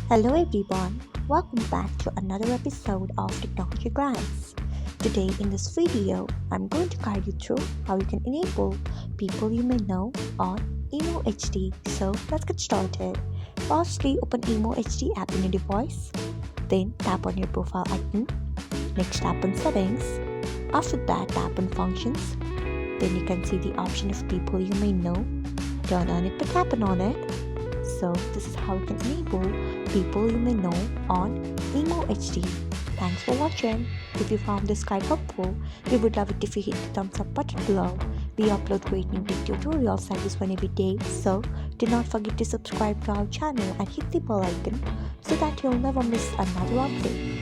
Hello everyone, welcome back to another episode of Technologyglance. Today in this video, I'm going to guide you through how you can enable people you may know on Emo HD. So let's get started. Firstly, open Emo HD app in your device. Then tap on your profile icon. Next tap on settings. After that, tap on functions. Then you can see the option of people you may know. Turn on it by tapping on it. So this is how you can enable people you may know on Emo HD. Thanks for watching. If you found this guide helpful, we would love it if you hit the thumbs up button below. We upload great new tech tutorials like this one every day, so do not forget to subscribe to our channel and hit the bell icon so that you'll never miss another update.